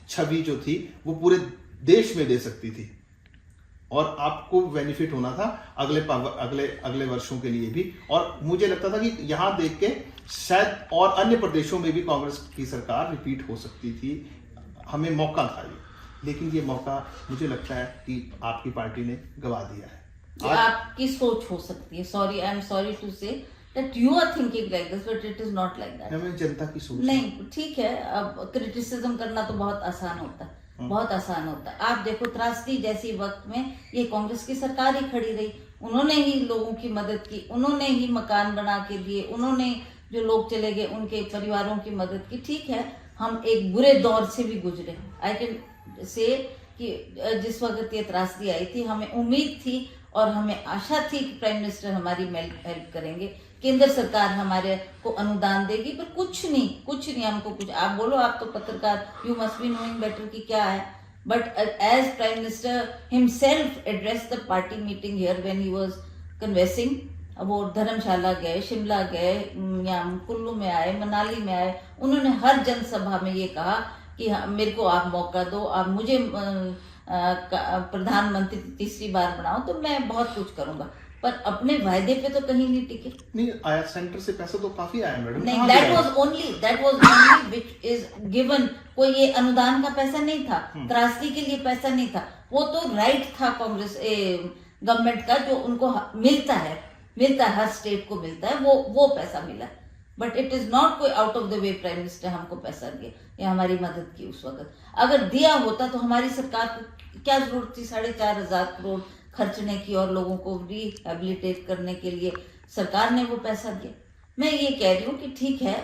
छवि जो थी वो पूरे देश में दे सकती थी, और आपको बेनिफिट होना था अगले वर्षों के लिए भी। और मुझे लगता था कि यहां देख के शायद और अन्य प्रदेशों में भी कांग्रेस की सरकार रिपीट हो सकती थी, हमें मौका था ये, लेकिन ये मौका मुझे लगता है कि आपकी पार्टी ने गवा दिया है। आपकी सोच हो सकती है, sorry, I am sorry to say that you are thinking like this, but it is not like that. मैं जनता की सोच नहीं, ठीक है, अब क्रिटिसिज्म करना तो बहुत आसान होता है, बहुत आसान होता है। आप देखो, त्रासदी जैसी वक्त में ये कांग्रेस की सरकार ही खड़ी रही, उन्होंने ही लोगों की मदद की, उन्होंने ही मकान बना के दिए, उन्होंने जो लोग चले गए उनके परिवारों की मदद की। ठीक है, हम एक बुरे दौर से भी गुजरे, आई कैन से कि जिस वक्त ये त्रासदी आई थी, हमें उम्मीद थी और हमें आशा थी कि प्राइम मिनिस्टर हमारी हेल्प करेंगे, केंद्र सरकार हमारे को अनुदान देगी, पर कुछ नहीं हमको कुछ। आप बोलो, आप तो पत्रकार, you must be knowing better कि क्या है, but as prime minister himself address the party meeting here when he was canvassing. वो धर्मशाला गए, शिमला गए, या कुल्लू में आए, मनाली में आए, उन्होंने हर जनसभा में ये कहा कि मेरे को आप मौका दो, आप मुझे प्रधानमंत्री 3री बार बनाओ तो मैं बहुत कुछ करूंगा, पर अपने वायदे पे तो कहीं नहीं टिके। नहीं आया, सेंटर से पैसा तो काफी आया मैडम। नहीं, that was only which is given. कोई ये अनुदान का पैसा नहीं था, त्रासदी के लिए पैसा नहीं था, वो तो राइट था कांग्रेस गवर्नमेंट का, जो उनको मिलता है, हर स्टेट को मिलता है, वो पैसा मिला। बट इट इज नॉट कोई out of the way prime minister हमको पैसा दिए या हमारी मदद की उस वक्त। अगर दिया होता तो हमारी सरकार को क्या जरूरत थी 4,500 करोड़ खर्चने की और लोगों को रिहेबिलिटेट करने के लिए? सरकार ने वो पैसा दिया। मैं ये कह रही हूँ कि ठीक है,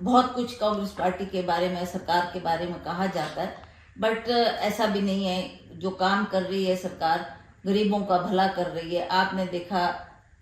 बहुत कुछ कांग्रेस पार्टी के बारे में, सरकार के बारे में कहा जाता है, बट ऐसा भी नहीं है। जो काम कर रही है सरकार, गरीबों का भला कर रही है। आपने देखा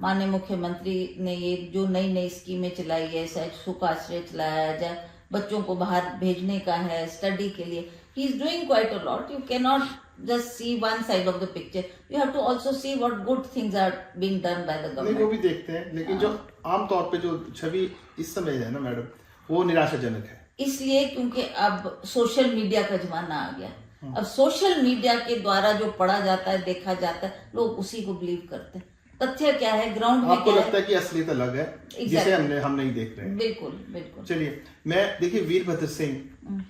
माननीय मुख्यमंत्री ने ये जो नई स्कीमें चलाई है, सुख आश्रय चलाया जाए, बच्चों को बाहर भेजने का है स्टडी के लिए, he is doing quite a lot. You can not just see one side of the picture, you have to also see what good things are being done by the government. वो भी देखते हैं, लेकिन जो आम तौर पे जो छवि इस समय है ना मैडम, वो निराशाजनक है। इसलिए क्योंकि अब सोशल मीडिया का जमाना आ गया, अब सोशल मीडिया के द्वारा जो पढ़ा जाता है, देखा जाता है, लोग उसी को बिलीव करते हैं। तथ्य क्या है, ग्राउंड में आपको क्या लगता है कि असलियत अलग है, जिसे हम नहीं देख रहे हैं? बिल्कुल बिल्कुल। चलिए, मैं देखिए, वीरभद्र सिंह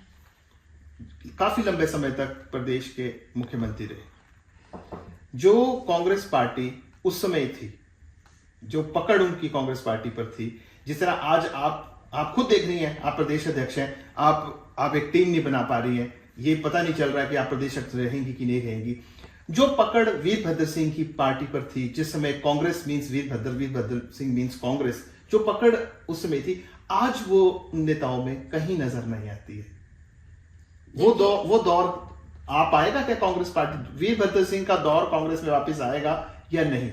काफी लंबे समय तक प्रदेश के मुख्यमंत्री रहे। जो कांग्रेस पार्टी उस समय थी, जो पकड़ उनकी कांग्रेस पार्टी पर थी, जिस तरह आज आप खुद देख रही हैं, आप प्रदेश अध्यक्ष हैं, आप एक टीम नहीं बना पा रही हैं, ये पता नहीं चल रहा है कि आप प्रदेश अध्यक्ष रहेंगी कि नहीं रहेंगी। जो पकड़ वीरभद्र सिंह की पार्टी पर थी, जिस समय कांग्रेस मींस वीरभद्र सिंह मींस कांग्रेस, जो पकड़ उस समय थी, आज वो नेताओं में कहीं नजर नहीं आती है। वो दौर आ पाएगा क्या कांग्रेस पार्टी? वीरभद्र सिंह का दौर कांग्रेस में वापस आएगा या नहीं?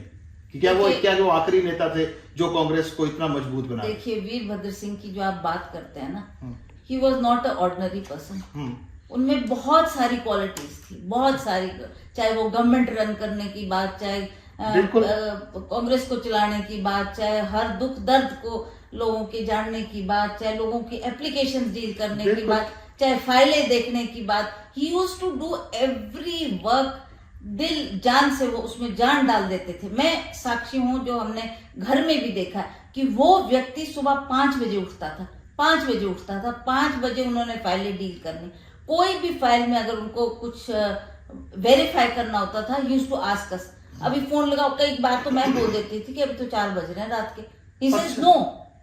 कि क्या वो आखिरी नेता थे जो कांग्रेस को इतना मजबूत बना? देखिए, वीरभद्र सिंह की जो आप बात करते हैं ना, he was not a ordinary person. उनमें बहुत सारी क्वालिटीज थी, बहुत सारी, चाहे वो गवर्नमेंट रन करने की बात, चाहे कांग्रेस को चलाने की बात, चाहे हर दुख दर्द को लोगों के जानने की बात, चाहे लोगों की एप्लीकेशन डील करने की बात, चाहे फाइलें देखने की बात। He used to do every work, दिल जान से वो उसमें जान डाल देते थे। मैं साक्षी हूं, जो हमने घर में भी देखा कि वो व्यक्ति सुबह 5 बजे उठता था, 5 बजे उठता था, 5 बजे उन्होंने फाइलें डील करनी। कोई भी फाइल में अगर उनको कुछ वेरीफाई करना होता था, यूज्ड टू आस्क अस, अभी फोन लगाओ। कई बार तो मैं बोल देती थी कि अभी तो 4 बज रहे हैं रात के। He said no,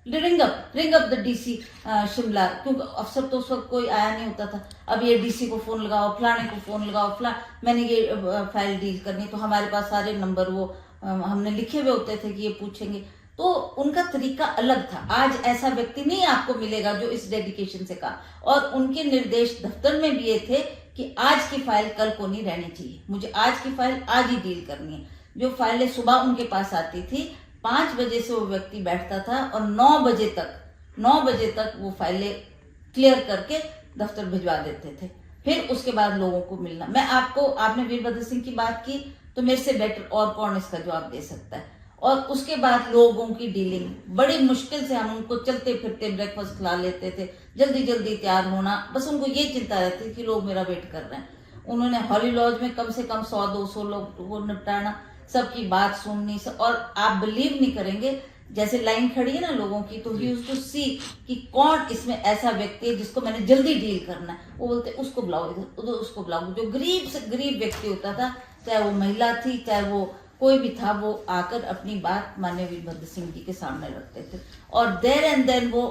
ring up the DC Shimla, क्योंकि अफसर तो उस वक्त कोई आया नहीं होता था। अब ये डीसी को फोन लगाओ, फलाने को फोन लगाओ, मैंने ये फाइल डील करनी, तो हमारे पास सारे नंबर वो हमने लिखे हुए होते थे कि ये पूछेंगे। तो उनका तरीका अलग था। आज ऐसा व्यक्ति नहीं आपको मिलेगा जो इस डेडिकेशन से काम, और उनके निर्देश दफ्तर में भी ये थे कि आज की फाइल कल को नहीं रहनी चाहिए, मुझे आज की फाइल आज ही डील करनी है। जो फाइलें सुबह उनके पास आती थी, 5 बजे से वो व्यक्ति बैठता था और 9 बजे तक वो फाइलें क्लियर करके दफ्तर भिजवा देते थे। फिर उसके बाद लोगों को मिलना। आपने वीरभद्र सिंह की बात की, तो मेरे से बेटर और कौन इसका जवाब दे सकता है। और उसके बाद लोगों की डीलिंग, बड़ी मुश्किल से हम उनको चलते फिरते ब्रेकफास्ट खिला लेते थे, जल्दी जल्दी तैयार होना, बस उनको ये चिंता रहती कि लोग मेरा वेट कर रहे हैं। उन्होंने हॉली लॉज में कम से कम 100-200 लोग को निपटाना, सबकी बात सुननी, और आप बिलीव नहीं करेंगे, जैसे लाइन खड़ी है ना लोगों की, तो ही यूज्ड टू सी कि कौन इसमें ऐसा व्यक्ति है जिसको मैंने जल्दी डील करना है। वो बोलते उसको बुलाओ इधर, उधर उसको बुलाओ। जो गरीब से गरीब व्यक्ति होता था, चाहे वो महिला थी, चाहे वो कोई भी था, वो आकर अपनी बात माननीय वीरभद्र सिंह जी के सामने रखते थे और देयर एंड देन वो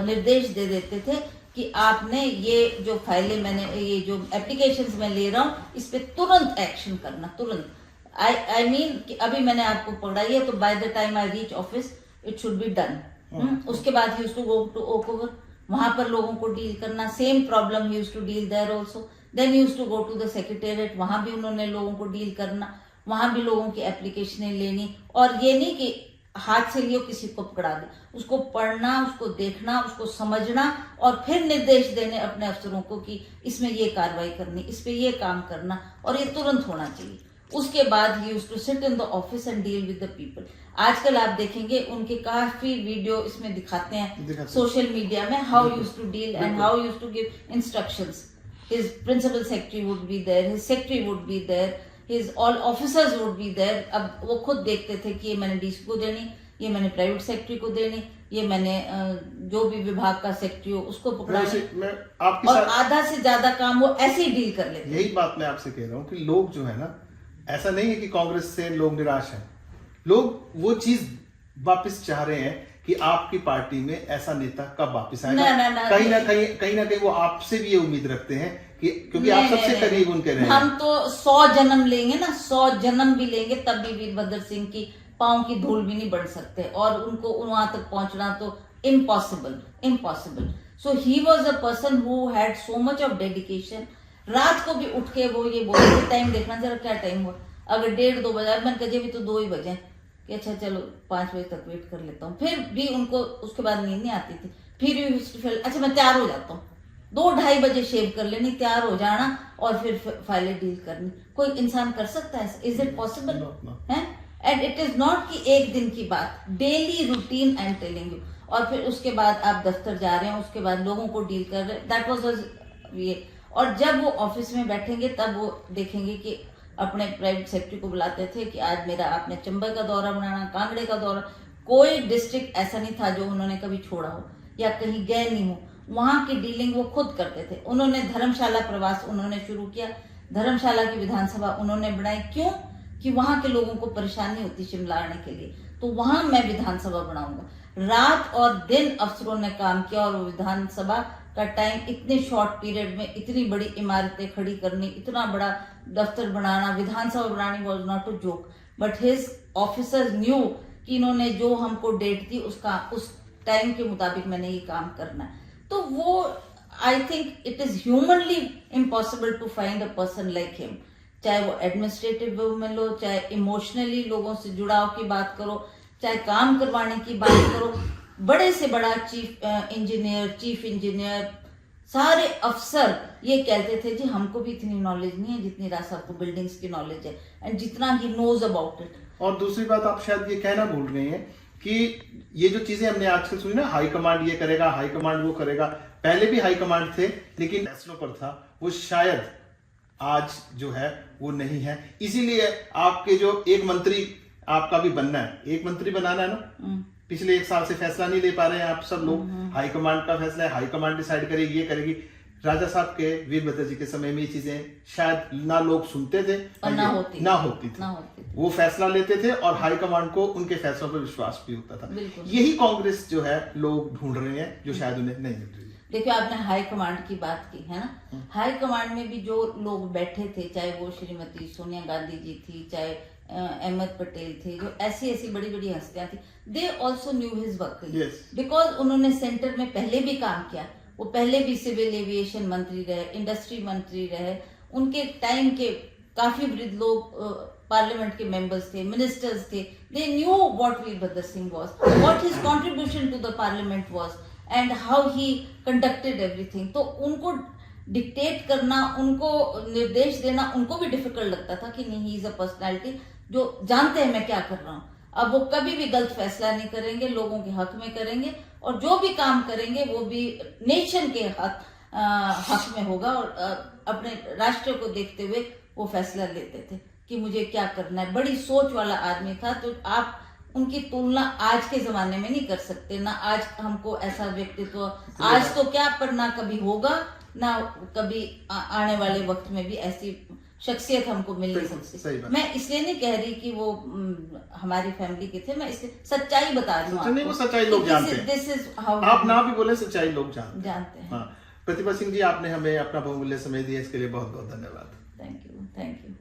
निर्देश दे देते थे कि आपने ये जो फाइलें मैंने, ये जो एप्लीकेशंस मैं ले रहा हूँ, इस पे तुरंत एक्शन करना, तुरंत। आई मीन कि अभी मैंने आपको पकड़ाई है, तो by the time I reach office it should be done. उसके बाद ही उसको गो टू ओक ओवर, वहां पर लोगों को डील करना। Same problem he used to deal there also. Then used to go to the secretariat, वहां भी उन्होंने लोगों को डील करना, वहां भी लोगों की एप्लीकेशनें लेनी। और ये नहीं कि हाथ से लियो किसी को पकड़ा दे, उसको पढ़ना, उसको देखना, उसको समझना और फिर निर्देश देने अपने अफसरों को कि इसमें ये कार्रवाई करनी, इस पे ये काम करना और ये तुरंत होना चाहिए। उसके बाद he used to sit in the office and deal with the people. आजकल आप देखेंगे उनके काफी वीडियो इसमें दिखाते हैं सोशल मीडिया में, how used to deal and how used to give instructions. His principal secretary would be there, his secretary would be there, His all officers would be there। अब वो खुद देखते थे कि ये मैंने डीसी को देनी, ये मैंने प्राइवेट सेक्रेटरी को देनी, ये मैंने जो भी विभाग का सेक्रेटरी हो उसको पकड़ाना, और आधा से ज्यादा काम वो ऐसे ही डील कर लेते। यही बात मैं आपसे कह रहा हूँ कि लोग जो है ना, ऐसा नहीं है कि कांग्रेस से लोग निराश हैं, लोग वो चीज वापस चाह रहे हैं कि आपकी पार्टी में ऐसा नेता कब वापस आएगा। कहीं ना कहीं वो आपसे भी ये उम्मीद रखते हैं कि क्योंकि आप सबसे करीब उनके रहे। हम तो 100 जन्म लेंगे ना, 100 जन्म भी लेंगे, तब भी वीरभद्र सिंह की पांव की धूल भी नहीं बढ़ सकते, और उनको वहां तक पहुंचना तो impossible. So he was a person who had so much of dedication. रात को भी उठ के वो ये बोलते, टाइम देखना जरा क्या टाइम हुआ, अगर 1:30-2 बजे, मैंने कहा अभी तो 2 ही बजे कि अच्छा चलो 5 बजे तक वेट कर लेता हूँ। फिर भी उनको उसके बाद नींद नहीं आती थी, फिर अच्छा मैं तैयार हो जाता हूँ, 2-2:30 बजे शेव कर लेनी, तैयार हो जाना और फिर फाइलें डील करनी। कोई इंसान कर सकता है? इज इट पॉसिबल है? एंड इट इज नॉट कि एक दिन की बात, daily routine I am telling you. और फिर उसके बाद आप दफ्तर जा रहे हैं, उसके बाद लोगों को डील कर रहे हैं, दैट वाज ये। और जब वो ऑफिस में बैठेंगे तब वो देखेंगे कि अपने प्राइवेट सेक्रेटरी को बुलाते थे कि आज मेरा आपने चंबल का दौरा बनाना, कांगड़े का दौरा, कोई डिस्ट्रिक्ट ऐसा नहीं था जो उन्होंने कभी छोड़ा हो या कहीं गए नहीं हो। वहां की डीलिंग वो खुद करते थे। उन्होंने धर्मशाला प्रवास उन्होंने शुरू किया, धर्मशाला की विधानसभा उन्होंने बनाई। क्यों? कि वहां के लोगों को परेशानी होती शिमला आने के लिए, तो वहां मैं विधानसभा बनाऊंगा। रात और दिन अफसरों ने काम किया और वो विधानसभा का टाइम इतने शॉर्ट पीरियड में इतनी बड़ी इमारतें खड़ी करनी, इतना बड़ा दफ्तर बनाना, विधानसभा बनानी was not a joke. But his officers new कि इन्होंने जो हमको डेट दी उसका उस टाइम के मुताबिक मैंने ये काम करना है। तो वो I think it is humanly impossible to find a person like him. चाहे वो एडमिनिस्ट्रेटिव वे में लो, चाहे इमोशनली लोगों से जुड़ाव की बात करो, चाहे काम करवाने की बात करो, बड़े से बड़ा चीफ इंजीनियर, सारे अफसर ये कहते थे जी हमको भी इतनी नॉलेज नहीं है जितनी राज साहब को बिल्डिंग्स की नॉलेज है, एंड जितना ही नोज अबाउट इट। और दूसरी बात आप शायद ये कहना भूल रही हैं कि ये जो चीजें हमने आजकल सुनी ना, हाई कमांड ये करेगा, हाई कमांड वो करेगा, पहले भी हाई कमांड थे लेकिन फैसलों पर था, वो शायद आज जो है वो नहीं है। इसीलिए आपके जो एक मंत्री आपका भी बनना है, एक मंत्री बनाना है ना, पिछले 1 साल से फैसला नहीं ले पा रहे हैं आप सब लोग। हाई कमांड का फैसला है, हाई कमांड डिसाइड करेगी, ये करेगी। राजा साहब के, वीरभद्र जी के समय में ये चीजें शायद ना लोग सुनते थे और ना होती थी। वो फैसला लेते थे और हाई कमांड को उनके फैसलों पर विश्वास भी होता था। यही कांग्रेस जो है लोग ढूंढ रहे हैं, जो शायद उन्हें नहीं मिल रही है। देखिए आपने हाई कमांड की बात की है ना, हाई कमांड में भी जो लोग बैठे थे, चाहे वो श्रीमती सोनिया गांधी जी थी, चाहे अहमद पटेल थे, जो ऐसी बड़ी बड़ी हस्तियां थी, they also new his work because उन्होंने सेंटर में पहले भी काम किया। वो पहले भी सिविल एविएशन मंत्री रहे, इंडस्ट्री मंत्री रहे, उनके टाइम के काफी वृद्ध लोग पार्लियामेंट के मेंबर्स थे, मिनिस्टर्स थे। They knew what Virbhadra Singh was, what his contribution to the parliament was and how he conducted everything. तो उनको डिक्टेट करना, उनको निर्देश देना उनको भी डिफिकल्ट लगता था कि नहीं, ही इज अ पर्सनैलिटी जो जानते हैं मैं क्या कर रहा हूँ। अब वो कभी भी गलत फैसला नहीं करेंगे, लोगों के हक में करेंगे, और जो भी काम करेंगे वो भी नेशन के हक में होगा। और अपने राष्ट्र को देखते हुए वो फैसला लेते थे कि मुझे क्या करना है। बड़ी सोच वाला आदमी था। तो आप उनकी तुलना आज के जमाने में नहीं कर सकते ना। आज हमको ऐसा व्यक्तित्व आज तो क्या, पर ना कभी होगा, ना कभी आने वाले वक्त में भी ऐसी शख्सियत हमको मिल नहीं सकती। मैं इसलिए नहीं कह रही कि वो हमारी फैमिली के थे, मैं इसलिए सच्चाई बता रही हूँ। नहीं, वो सच्चाई लोग जानते हैं। दिस इज हाउ आप ना भी बोले, सच्चाई लोग जानते हैं। हाँ। प्रतिभा सिंह जी, आपने हमें अपना बहुमूल्य समय दिया, इसके लिए बहुत बहुत धन्यवाद। Thank you.